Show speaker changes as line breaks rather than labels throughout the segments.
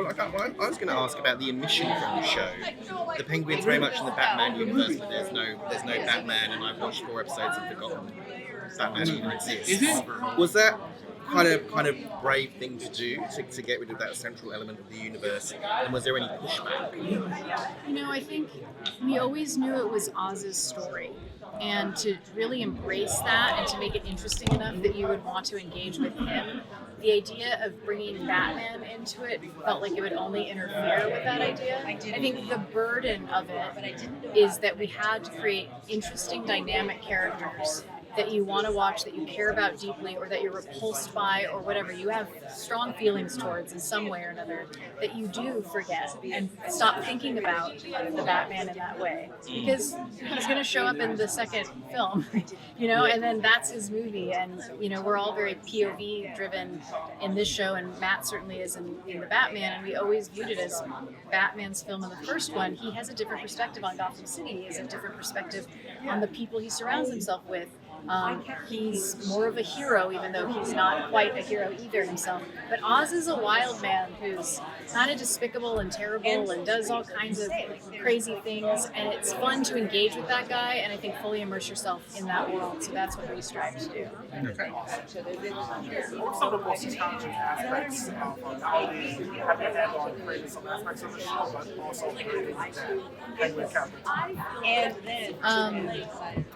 I was going to ask about the omission from the show. The Penguin's very much in the Batman universe, but there's no Batman, and I've watched 4 episodes and forgotten Batman even exists. Was that kind of brave thing to do to get rid of that central element of the universe? And was there any pushback?
I think we always knew it was Oz's story. And to really embrace that and to make it interesting enough that you would want to engage with him, the idea of bringing Batman into it felt like it would only interfere with that idea. I think the burden of it is that we had to create interesting, dynamic characters that you want to watch, that you care about deeply, or that you're repulsed by, or whatever you have strong feelings towards in some way or another, that you do forget and stop thinking about the Batman in that way. Because he's going to show up in the second film, and then that's his movie. And, we're all very POV driven in this show, and Matt certainly is in the Batman, and we always viewed it as Batman's film in the first one. He has a different perspective on Gotham City. He has a different perspective on the people he surrounds himself with. He's more of a hero, even though he's not quite a hero either himself. But Oz is a wild man who's kind of despicable and terrible and does all kinds of crazy things. And it's fun to engage with that guy and I think fully immerse yourself in that world. So that's what we strive to do.
Okay. What's some of the most challenging aspects of how they have been handled on creating some aspects of the show, but also creating the Penguin character?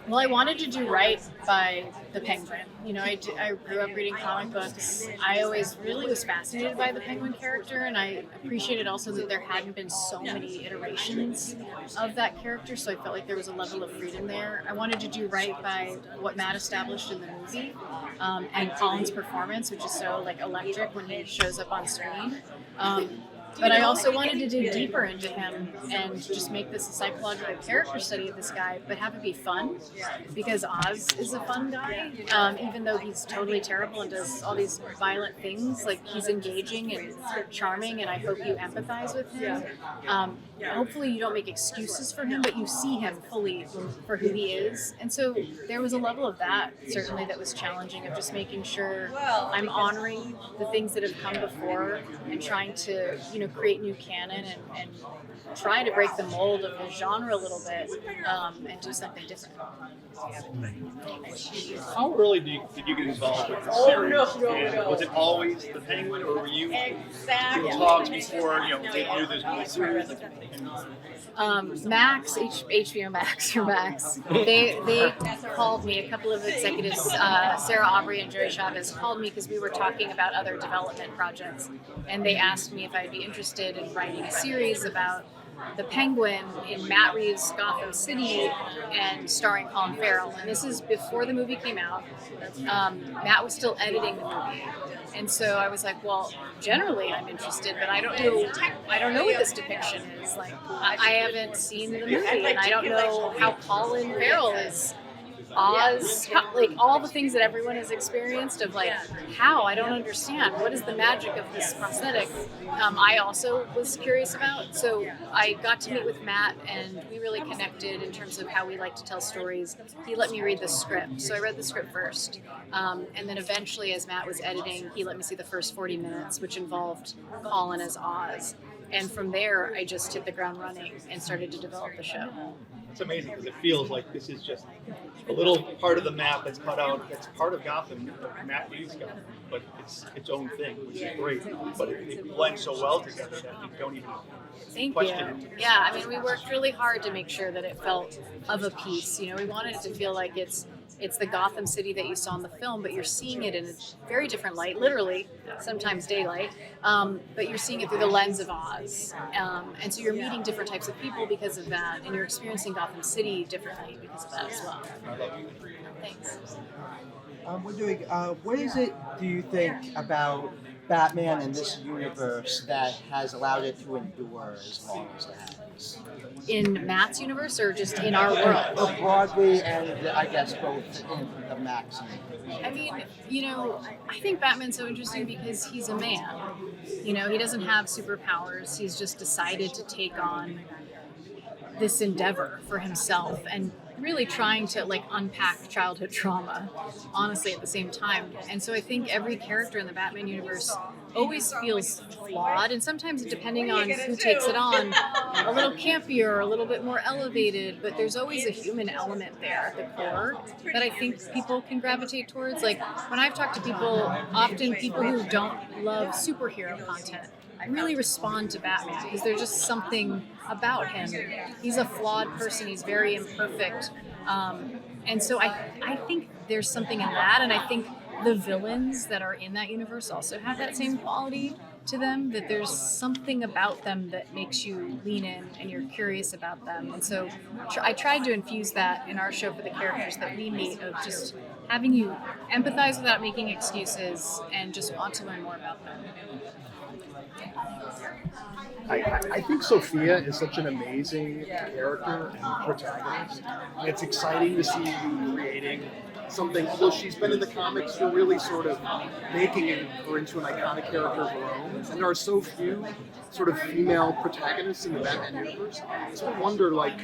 Well, I wanted to do right by the Penguin. I grew up reading comic books. I always really was fascinated by the Penguin character, and I appreciated also that there hadn't been so many iterations of that character, so I felt like there was a level of freedom there. I wanted to do right by what Matt established in the movie, and Colin's performance, which is so electric when he shows up on screen. But I also wanted to dig deeper into him and just make this a psychological character study of this guy, but have it be fun, because Oz is a fun guy, even though he's totally terrible and does all these violent things. He's engaging and charming, and I hope you empathize with him. Hopefully you don't make excuses for him, but you see him fully for who he is. And so there was a level of that, certainly, that was challenging, of just making sure I'm honoring the things that have come before and trying to, create new canon and try to break the mold of the genre a little bit, and do something different.
How early did you get involved with the series? And was it always the Penguin, or were you doing talks before they knew this new series?
Max, HBO Max or Max, they called me, a couple of executives, Sarah Aubrey and Jerry Chavez called me because we were talking about other development projects, and they asked me if I'd be interested in writing a series about the Penguin in Matt Reeves' Gotham City and starring Colin Farrell. And this is before the movie came out. Matt was still editing the movie. And so I was like, well, generally I'm interested, but I don't know what this depiction is. I haven't seen the movie, and I don't know how Colin Farrell is Oz, all the things that everyone has experienced of how, I don't understand. What is the magic of this prosthetic? I also was curious about. So I got to meet with Matt, and we really connected in terms of how we like to tell stories. He let me read the script. So I read the script first. And then eventually, as Matt was editing, he let me see the first 40 minutes, which involved Colin as Oz. And from there, I just hit the ground running and started to develop the show.
It's amazing because it feels like this is just a little part of the map that's cut out. That's part of Gotham, Matt Reeves' Gotham, but it's its own thing, which is great. But it blends so well together that you don't even question it.
Yeah, we worked really hard to make sure that it felt of a piece. We wanted it to feel like it's the Gotham City that you saw in the film, but you're seeing it in a very different light, literally, sometimes daylight, but you're seeing it through the lens of Oz. And so you're meeting different types of people because of that, and you're experiencing Gotham City differently because of that as well. Thanks.
We're doing, what is it, do you think, about Batman in this universe that has allowed it to endure as long as it has?
In Matt's universe, or just in our world?
Broadly, and I guess both in the Max universe.
I think Batman's so interesting because he's a man. He doesn't have superpowers. He's just decided to take on this endeavor for himself and really trying to unpack childhood trauma, honestly, at the same time. And so I think every character in the Batman universe always feels flawed, and sometimes depending on who takes it on, a little campier, a little bit more elevated, but there's always a human element there at the core that I think people can gravitate towards. Like when I've talked to people, often people who don't love superhero content really respond to Batman because there's just something about him. He's a flawed person, he's very imperfect. And so I think there's something in that, and I think the villains that are in that universe also have that same quality to them, that there's something about them that makes you lean in and you're curious about them. And so I tried to infuse that in our show for the characters that we meet, of just having you empathize without making excuses and just want to learn more about them.
I think Sophia is such an amazing character and protagonist. It's exciting to see you creating something, although she's been in the comics, you're really sort of making her into an iconic character of her own. And there are so few sort of female protagonists in the Batman universe. So I wonder, like,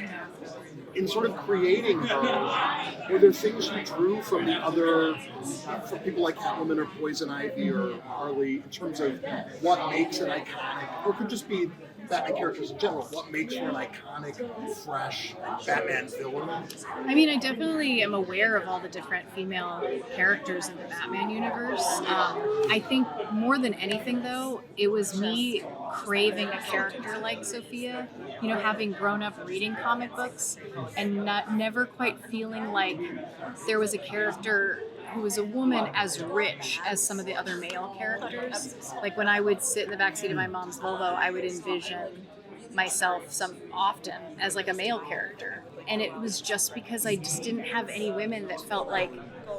in sort of creating her, were there things you drew from from people like Catwoman or Poison Ivy or Harley, in terms of what makes an iconic, or could just be Batman characters in general, what makes you an iconic, fresh Batman villain?
I mean, I definitely am aware of all the different female characters in the Batman universe. I think more than anything, though, it was me craving a character like Sophia, you know, having grown up reading comic books and never quite feeling like there was a character who was a woman as rich as some of the other male characters. Like when I would sit in the backseat of my mom's Volvo, I would envision myself often as like a male character. And it was just because I just didn't have any women that felt like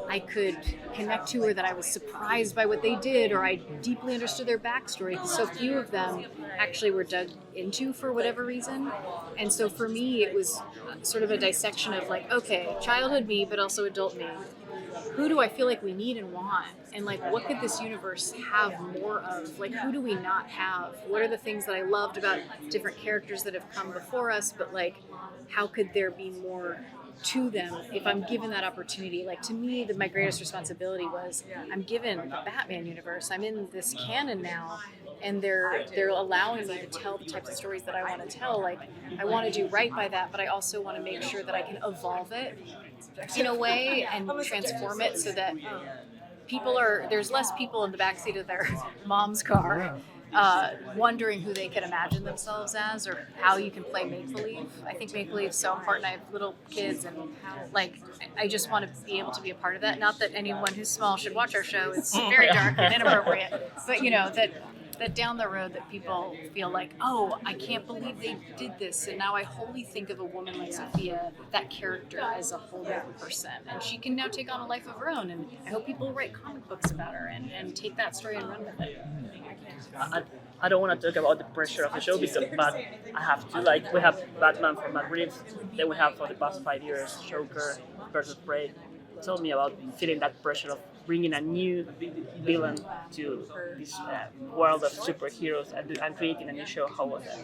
I could connect to, or that I was surprised by what they did, or I deeply understood their backstory, because so few of them actually were dug into for whatever reason. And so for me, it was sort of a dissection of like, okay, childhood me, but also adult me. Who do I feel like we need and want? And like, what could this universe have more of? Like, who do we not have? What are the things that I loved about different characters that have come before us, but like, how could there be more to them if I'm given that opportunity? Like, to me, my greatest responsibility was I'm given the Batman universe. I'm in this canon now, and they're allowing me to tell the types of stories that I want to tell. Like, I want to do right by that, but I also want to make sure that I can evolve it in a way and transform it so that there's less people in the backseat of their mom's car wondering who they can imagine themselves as, or how you can play make-believe. I think make-believe is so important. I have little kids, and like, I just want to be able to be a part of that. Not that anyone who's small should watch our show. It's very dark and inappropriate, but you know, that down the road that people feel like, oh, I can't believe they did this, and now I wholly think of a woman like Sophia, that character, as a whole person, and she can now take on a life of her own, and I hope people write comic books about her and take that story and run with it.
I don't want to talk about the pressure of the show, but I have to. Like, we have Batman from Matt Reeves, then we have for the past 5 years Joker versus Prey. Tell me about feeling that pressure of bringing a new villain to this world of superheroes and creating a new show. How was that?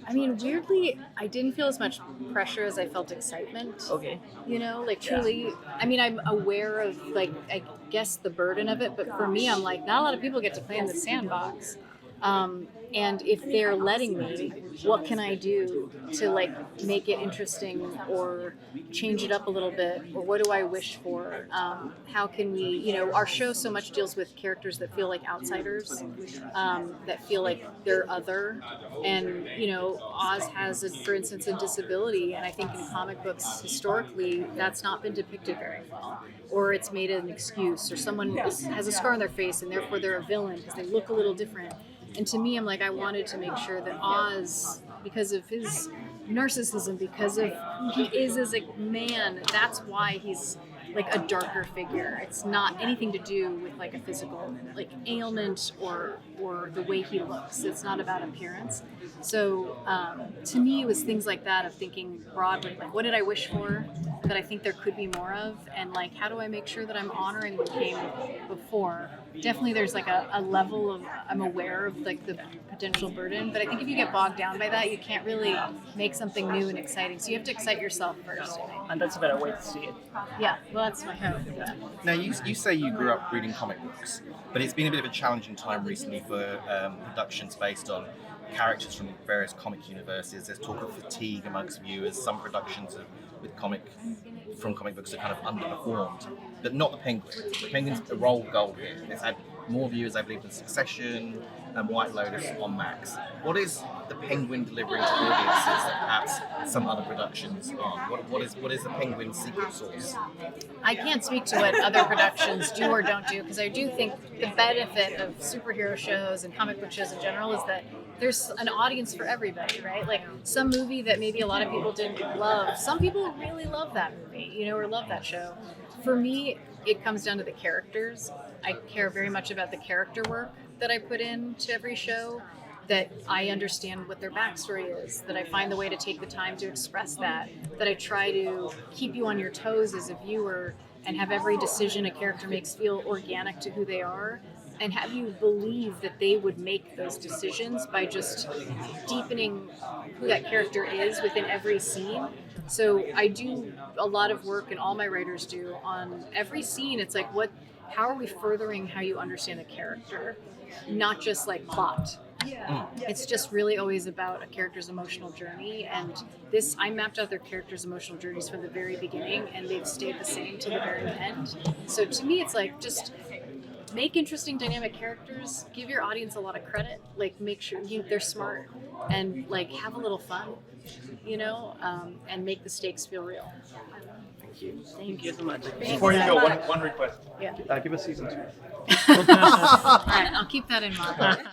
I mean, weirdly, I didn't feel as much pressure as I felt excitement.
Okay.
You know, like, truly, I mean, I'm aware of, like, I guess the burden of it, but for me, I'm like, not a lot of people get to play in the sandbox. And if they're letting me, what can I do to like make it interesting or change it up a little bit? Or what do I wish for? How can we, you know, our show so much deals with characters that feel like outsiders, that feel like they're other. And, you know, Oz has, for instance, a disability. And I think in comic books, historically, that's not been depicted very well. Or it's made an excuse, or someone has a scar on their face and therefore they're a villain because they look a little different. And to me, I'm like, I wanted to make sure that Oz, because of his narcissism, because of who he is as a man, that's why he's like a darker figure. It's not anything to do with like a physical like ailment or the way he looks. It's not about appearance. So to me, it was things like that of thinking broadly, like, what did I wish for? that I think there could be more of, and like how do I make sure that I'm honoring what came before. Definitely there's like a level of, I'm aware of like the potential burden, but I think if you get bogged down by that, you can't really make something new and exciting. So you have to excite yourself first, I think.
And that's a better way to see it.
Yeah, well that's my hope.
Now, you say you grew up reading comic books, but it's been a bit of a challenging time recently for productions based on characters from various comic universes. There's talk of fatigue amongst viewers. Some productions with comic books are kind of underperformed, but not the Penguin. The Penguin's a roll gold here. It's had more viewers, I believe, than Succession and White Lotus on Max. What is the Penguin delivering to audiences that perhaps some other productions aren't? What is the Penguin's secret sauce?
I can't speak to what other productions do or don't do, because I do think the benefit of superhero shows and comic book shows in general is that there's an audience for everybody, right? Like some movie that maybe a lot of people didn't love, some people really love that movie, or love that show. For me, it comes down to the characters. I care very much about the character work that I put into every show, that I understand what their backstory is, that I find the way to take the time to express that I try to keep you on your toes as a viewer and have every decision a character makes feel organic to who they are, and have you believe that they would make those decisions by just deepening who that character is within every scene. So I do a lot of work, and all my writers do, on every scene. It's like, how are we furthering how you understand the character, not just like plot. It's just really always about a character's emotional journey, and I mapped out their characters' emotional journeys from the very beginning, and they've stayed the same till the very end. So to me, it's like, just make interesting, dynamic characters, give your audience a lot of credit, like make sure they're smart, and like have a little fun, and make the stakes feel real.
Thank you so much.
Before you go, one request.
Yeah.
Give us season 2.
All right, I'll keep that in mind.